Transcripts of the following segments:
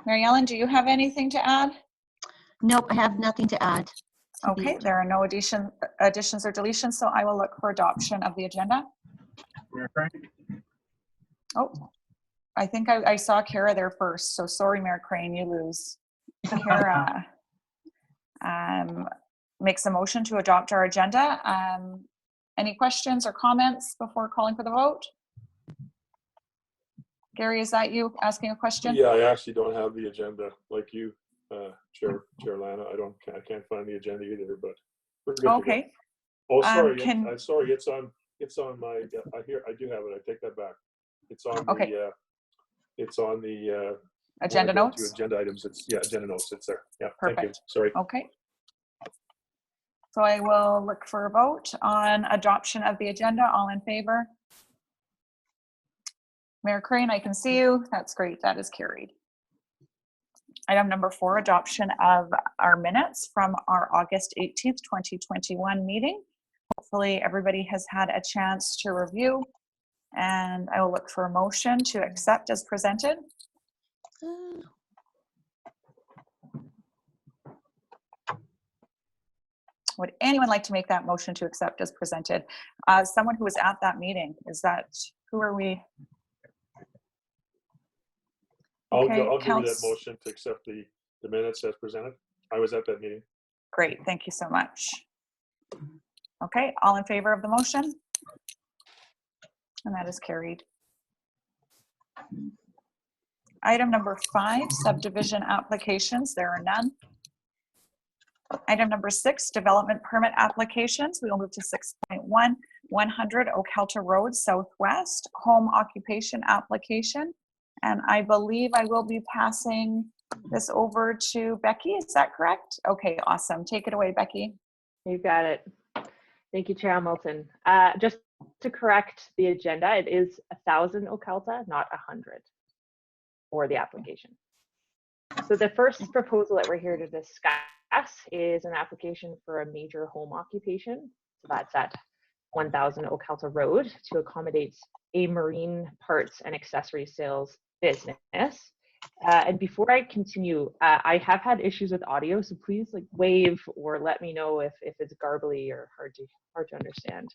Mary Ellen, do you have anything to add? Nope, I have nothing to add. Okay, there are no additions or deletions, so I will look for adoption of the agenda. Oh, I think I saw Kara there first, so sorry, Mayor Crane, you lose. Kara makes a motion to adopt our agenda. Any questions or comments before calling for the vote? Gary, is that you asking a question? Yeah, I actually don't have the agenda like you, Chair Lana. I can't find the agenda either, but we're good. Okay. Oh, sorry. I'm sorry. It's on my. I do have it. I take that back. It's on okay. It's on the agenda notes. Agenda items. Agenda notes. It's there. Yeah. Perfect. Thank you. Sorry. Okay. So I will look for a vote on adoption of the agenda. All in favor? Mayor Crane, I can see you. That's great. That is carried. Item number 4, adoption of our minutes from our August 18th, 2021 meeting. Hopefully everybody has had a chance to review, and I will look for a motion to accept as presented. Would anyone like to make that motion to accept as presented? Someone who was at that meeting, who are we? I'll give you that motion to accept the minutes as presented. I was at that meeting. Great, thank you so much. Okay, all in favor of the motion? And that is carried. Item number 5, subdivision applications. There are none. Item number 6, development permit applications. We will move to 6.1, 100 Ocalta Road Southwest, home occupation application. And I believe I will be passing this over to Becky. Is that correct? Okay, awesome. Take it away, Becky. You got it. Thank you, Chair Hamilton. Just to correct the agenda, it is 1,000 Ocalta, not 100 for the application. So the first proposal that we're here to discuss is an application for a major home occupation. So that's at 1,000 Ocalta Road to accommodate a marine parts and accessory sales business. And before I continue, I have had issues with audio, so please wave or let me know if it's garbly or hard to understand.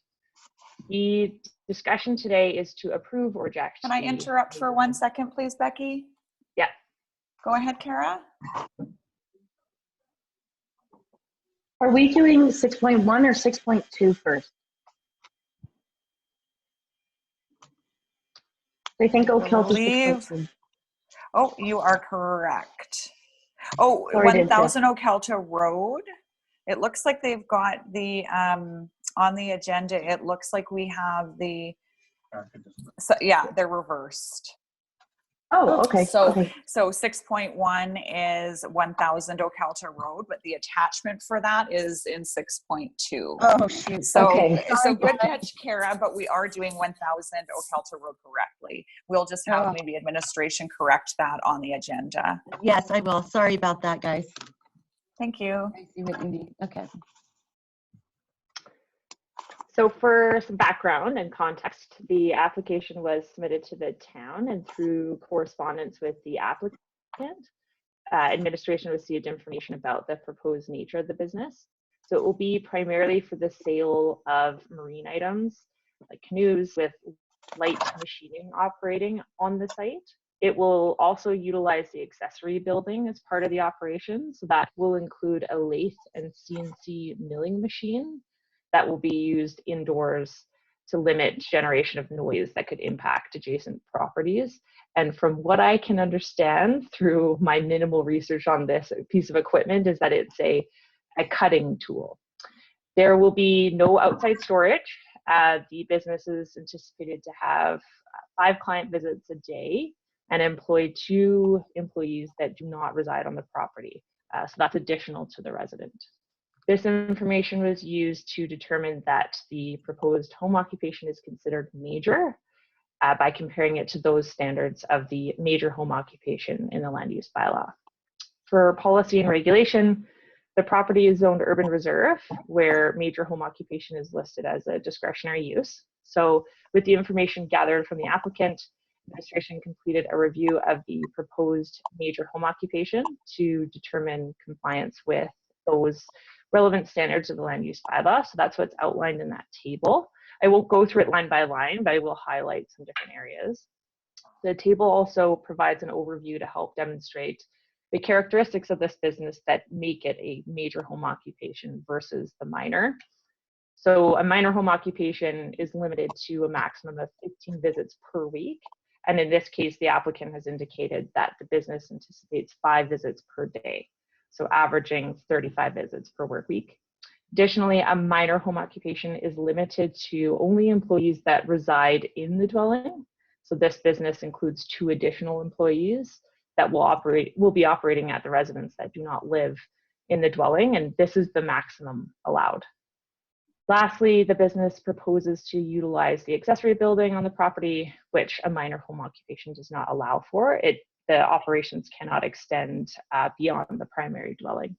The discussion today is to approve or reject. Can I interrupt for 1 second, please, Becky? Yeah. Go ahead, Kara. Are we doing 6.1 or 6.2 first? I think Ocalta 6.2. Oh, you are correct. Oh, 1,000 Ocalta Road. It looks like they've got the, on the agenda, it looks like we have the, so yeah, they're reversed. Oh, okay. So, okay. So 6.1 is 1,000 Ocalta Road, but the attachment for that is in 6.2. Oh, shoot. So, okay. So good catch, Kara, but we are doing 1,000 Ocalta Road correctly. We'll just have maybe administration correct that on the agenda. Yes, I will. Sorry about that, guys. Thank you. I see what you need. Okay. So for some background and context, the application was submitted to the town and through correspondence with the applicant, administration received information about the proposed nature of the business. So it will be primarily for the sale of marine items like canoes with light machining operating on the site. It will also utilize the accessory building as part of the operation. So that will include a lathe and CNC milling machine that will be used indoors to limit generation of noise that could impact adjacent properties. And from what I can understand through my minimal research on this piece of equipment is that it's a cutting tool. There will be no outside storage. The business is anticipated to have 5 client visits a day and employ 2 employees that do not reside on the property. So that's additional to the resident. This information was used to determine that the proposed home occupation is considered major by comparing it to those standards of the major home occupation in the land use bylaw. For policy and regulation, the property is zoned urban reserve, where major home occupation is listed as a discretionary use. So with the information gathered from the applicant, Administration completed a review of the proposed major home occupation to determine compliance with those relevant standards of the land use bylaw. So that's what's outlined in that table. I won't go through it line by line, but I will highlight some different areas. The table also provides an overview to help demonstrate the characteristics of this business that make it a major home occupation versus the minor. So a minor home occupation is limited to a maximum of 15 visits per week. And in this case, the applicant has indicated that the business anticipates 5 visits per day, so averaging 35 visits per work week. Additionally, a minor home occupation is limited to only employees that reside in the dwelling. So this business includes 2 additional employees that will be operating at the residence that do not live in the dwelling, and this is the maximum allowed. Lastly, the business proposes to utilize the accessory building on the property, which a minor home occupation does not allow for. The operations cannot extend beyond the primary dwelling.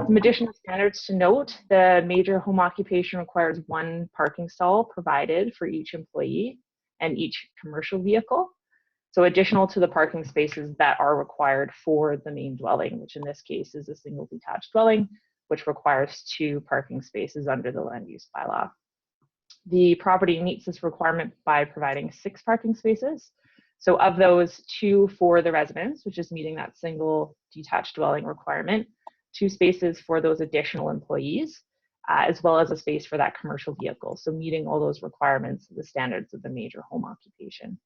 Some additional standards to note: the major home occupation requires 1 parking stall provided for each employee and each commercial vehicle. So additional to the parking spaces that are required for the main dwelling, which in this case is a single detached dwelling, which requires 2 parking spaces under the land use bylaw. The property meets this requirement by providing 6 parking spaces. So of those, 2 for the residents, which is meeting that single detached dwelling requirement, 2 spaces for those additional employees, as well as a space for that commercial vehicle. So meeting all those requirements, the standards of the major home occupation.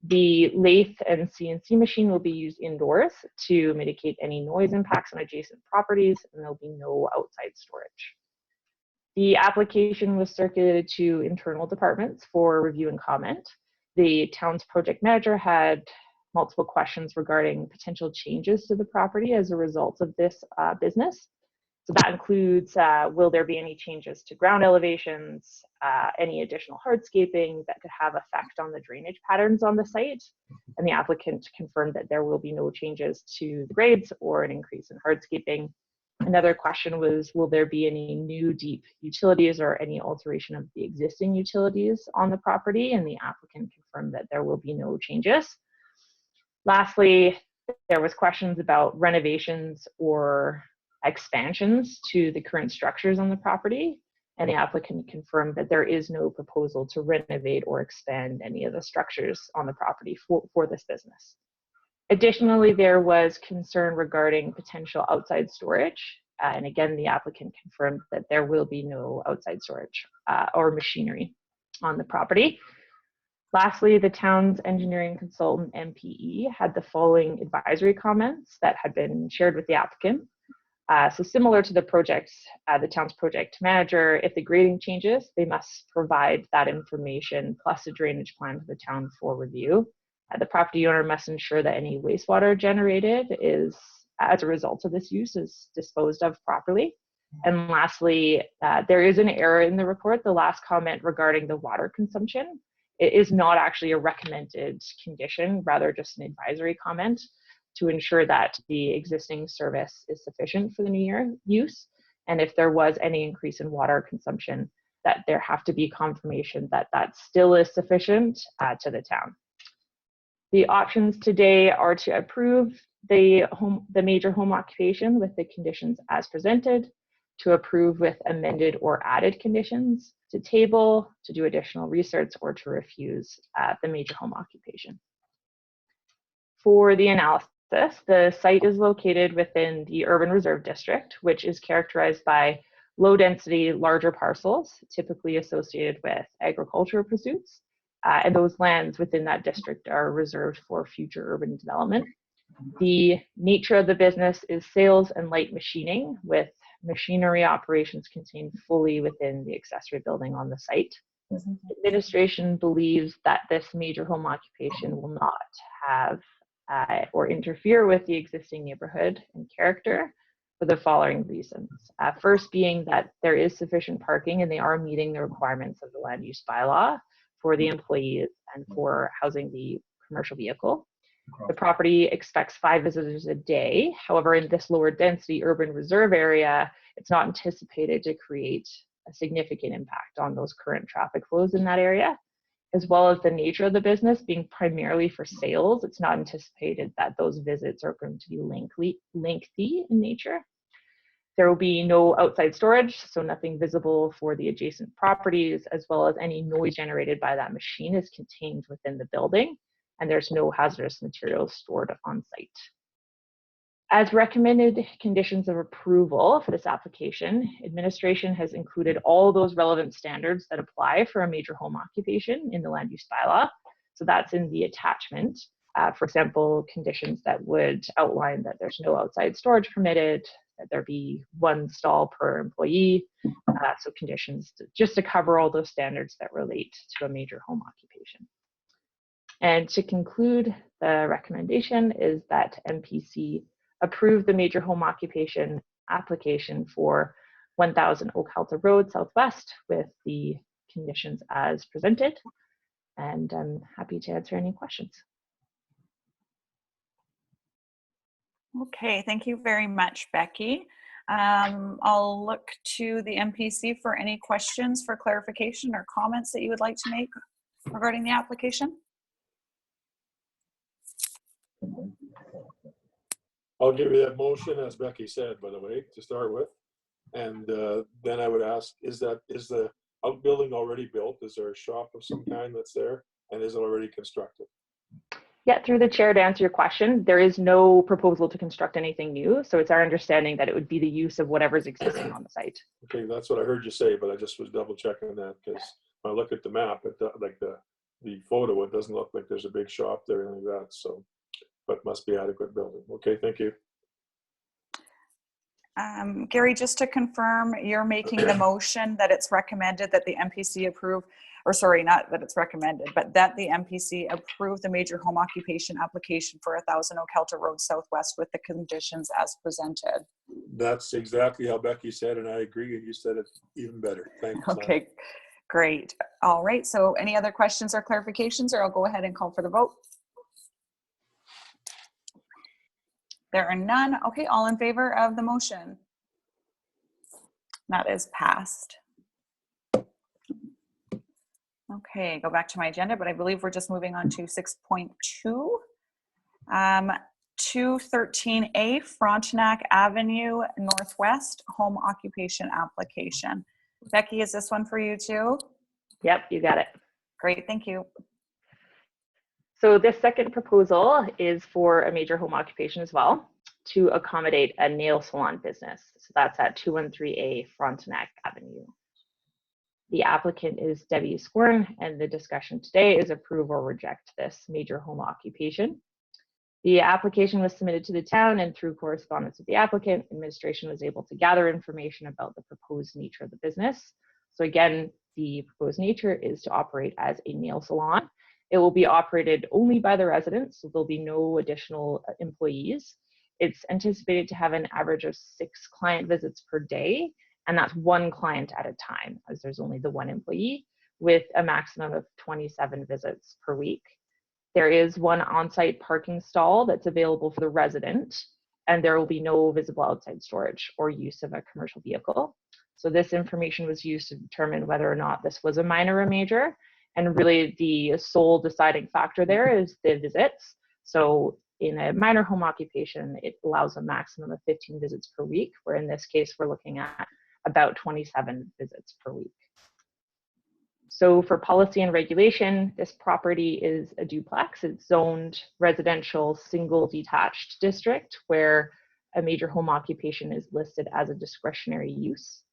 The lathe and CNC machine will be used indoors to mitigate any noise impacts on adjacent properties, and there'll be no outside storage. The application was circulated to internal departments for review and comment. The town's project manager had multiple questions regarding potential changes to the property as a result of this business. So that includes, will there be any changes to ground elevations, any additional hardscaping that could have effect on the drainage patterns on the site? And the applicant confirmed that there will be no changes to the grades or an increase in hardscaping. Another question was, will there be any new deep utilities or any alteration of the existing utilities on the property? And the applicant confirmed that there will be no changes. Lastly, there was questions about renovations or expansions to the current structures on the property, and the applicant confirmed that there is no proposal to renovate or expand any of the structures on the property for this business. Additionally, there was concern regarding potential outside storage, and again, the applicant confirmed that there will be no outside storage or machinery on the property. Lastly, the town's engineering consultant, MPE, had the following advisory comments that had been shared with the applicant. So similar to the project, the town's project manager, if the grading changes, they must provide that information plus a drainage plan to the town for review. The property owner must ensure that any wastewater generated is, as a result of this use, is disposed of properly. And lastly, there is an error in the report, the last comment regarding the water consumption. It is not actually a recommended condition, rather just an advisory comment to ensure that the existing service is sufficient for the new year use. And if there was any increase in water consumption, that there have to be confirmation that that still is sufficient to the town. The options today are to approve the major home occupation with the conditions as presented, to approve with amended or added conditions, to table, to do additional research, or to refuse the major home occupation. For the analysis, the site is located within the Urban Reserve District, which is characterized by low density, larger parcels, typically associated with agricultural pursuits. And those lands within that district are reserved for future urban development. The nature of the business is sales and light machining, with machinery operations contained fully within the accessory building on the site. Administration believes that this major home occupation will not have or interfere with the existing neighborhood and character for the following reasons. First being that there is sufficient parking and they are meeting the requirements of the land use bylaw for the employees and for housing the commercial vehicle. The property expects 5 visitors a day. However, in this lower density urban reserve area, it's not anticipated to create a significant impact on those current traffic flows in that area. as well as the nature of the business being primarily for sales. It's not anticipated that those visits are going to be lengthy in nature. There will be no outside storage, so nothing visible for the adjacent properties, as well as any noise generated by that machine is contained within the building, and there's no hazardous materials stored on site. As recommended conditions of approval for this application, administration has included all those relevant standards that apply for a major home occupation in the land use bylaw. So that's in the attachment. For example, conditions that would outline that there's no outside storage permitted, that there be one stall per employee. So conditions just to cover all those standards that relate to a major home occupation. And to conclude, the recommendation is that MPC approve the major home occupation application for 1000 Oak Halta Road Southwest with the conditions as presented. And I'm happy to answer any questions. Okay, thank you very much, Becky. I'll look to the MPC for any questions for clarification or comments that you would like to make regarding the application. I'll give you that motion, as Becky said, by the way, to start with. And then I would ask, is the outbuilding already built? Is there a shop of some kind that's there? And is it already constructed? Yeah, through the chair, to answer your question, there is no proposal to construct anything new. So it's our understanding that it would be the use of whatever's existing on the site. Okay, that's what I heard you say, but I just was double checking that because when I look at the map, like the photo, it doesn't look like there's a big shop there or anything like that. So, but must be adequate building. Okay, thank you. Gary, just to confirm, you're making the motion that it's recommended that the MPC approve, or sorry, not that it's recommended, but that the MPC approve the major home occupation application for 1000 Oak Halta Road Southwest with the conditions as presented. That's exactly how Becky said, and I agree. And you said it even better. Thanks. Okay, great. All right, so any other questions or clarifications, or I'll go ahead and call for the vote. There are none. Okay, all in favor of the motion? That is passed. Okay, go back to my agenda, but I believe we're just moving on to 6.2. 213A Frontenac Avenue Northwest Home Occupation Application. Becky, is this one for you too? Yep, you got it. Great, thank you. So this second proposal is for a major home occupation as well, to accommodate a nail salon business. So that's at 213A Frontenac Avenue. The applicant is Debbie Squirn, and the discussion today is approve or reject this major home occupation. The application was submitted to the town, and through correspondence with the applicant, administration was able to gather information about the proposed nature of the business. So again, the proposed nature is to operate as a nail salon. It will be operated only by the residents, so there'll be no additional employees. It's anticipated to have an average of 6 client visits per day, and that's one client at a time, as there's only the one employee, with a maximum of 27 visits per week. There is one on-site parking stall that's available for the resident, and there will be no visible outside storage or use of a commercial vehicle. So this information was used to determine whether or not this was a minor or major. And really the sole deciding factor there is the visits. So in a minor home occupation, it allows a maximum of 15 visits per week, where in this case, we're looking at about 27 visits per week. So for policy and regulation, this property is a duplex. It's zoned residential single detached district where a major home occupation is listed as a discretionary use.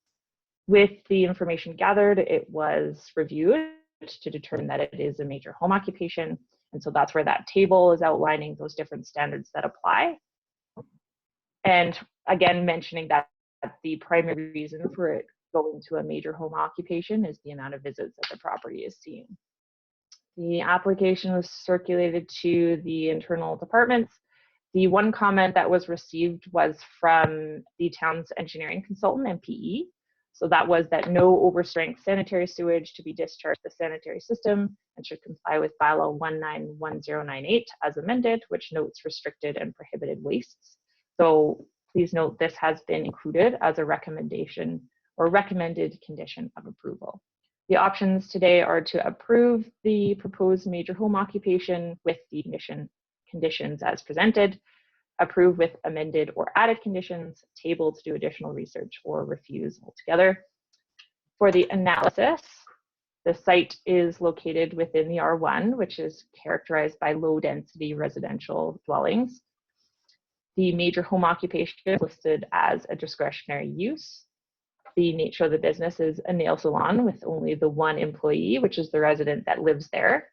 With the information gathered, it was reviewed to determine that it is a major home occupation. And so that's where that table is outlining those different standards that apply. And again, mentioning that the primary reason for it going to a major home occupation is the amount of visits that the property is seeing. The application was circulated to the internal departments. The one comment that was received was from the town's engineering consultant, MPE. So that was that no overstrength sanitary sewage to be discharged the sanitary system and should comply with bylaw 191098 as amended, which notes restricted and prohibited wastes. So please note this has been included as a recommendation or recommended condition of approval. The options today are to approve the proposed major home occupation with the conditions as presented, approve with amended or added conditions, table to do additional research, or refuse altogether. For the analysis, the site is located within the R1, which is characterized by low-density residential dwellings. The major home occupation is listed as a discretionary use. The nature of the business is a nail salon with only the one employee, which is the resident that lives there.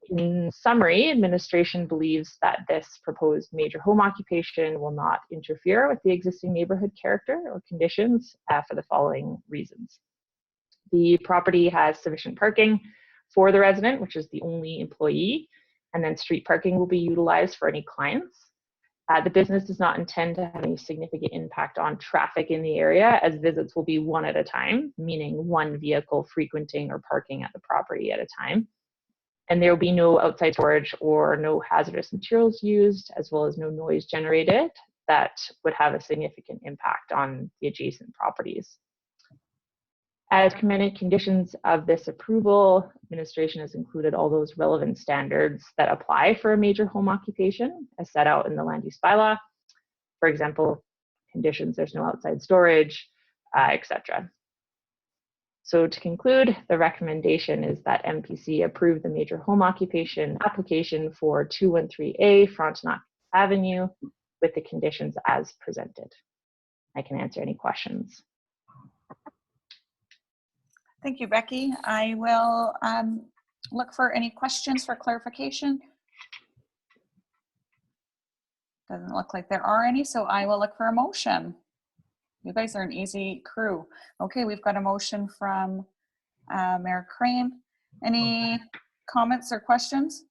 In summary, administration believes that this proposed major home occupation will not interfere with the existing neighborhood character or conditions for the following reasons. The property has sufficient parking for the resident, which is the only employee, and then street parking will be utilized for any clients. The business does not intend to have any significant impact on traffic in the area, as visits will be one at a time, meaning one vehicle frequenting or parking at the property at a time. And there will be no outside storage or no hazardous materials used, as well as no noise generated that would have a significant impact on the adjacent properties. As recommended conditions of this approval, administration has included all those relevant standards that apply for a major home occupation as set out in the land use bylaw. For example, conditions, there's no outside storage, etc. So to conclude, the recommendation is that MPC approve the major home occupation application for 213A Frontenac Avenue with the conditions as presented. I can answer any questions. Thank you, Becky. I will look for any questions for clarification. Doesn't look like there are any, so I will look for a motion. You guys are an easy crew. Okay, we've got a motion from Mayor Crane. Any comments or questions?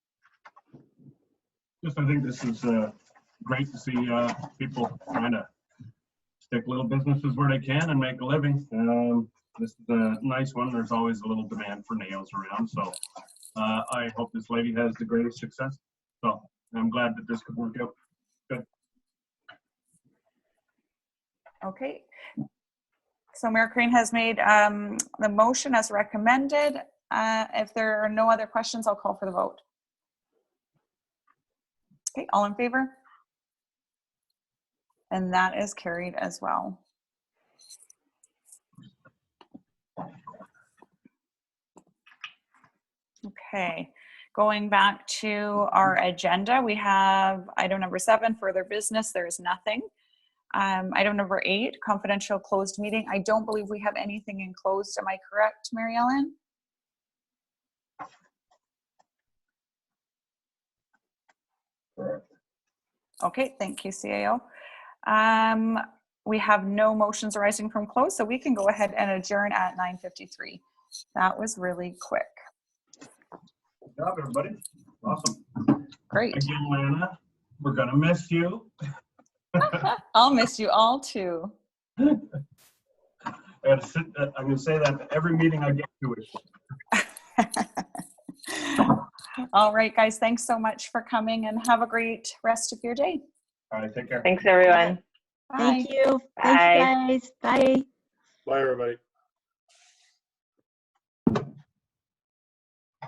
Just, I think this is great to see people trying to stick little businesses where they can and make a living. This is a nice one. There's always a little demand for nails around. So I hope this lady has the greatest success. So I'm glad that this could work out. Good. Okay. So Mayor Crane has made the motion as recommended. If there are no other questions, I'll call for the vote. Okay, all in favor? And that is carried as well. Okay, going back to our agenda, we have item number 7, further business. There is nothing. Item number 8, confidential closed meeting. I don't believe we have anything in closed. Am I correct, Mary Ellen? Correct. Okay, thank you, CAO. We have no motions arising from closed, so we can go ahead and adjourn at 9:53. That was really quick. Good job, everybody. Awesome. Great. Again, Lana, we're going to miss you. I'll miss you all too. I'm going to say that to every meeting I get to. All right, guys, thanks so much for coming and have a great rest of your day. All right, take care. Thanks, everyone. Bye. Thank you. Bye. Thanks, guys. Bye. Bye, everybody.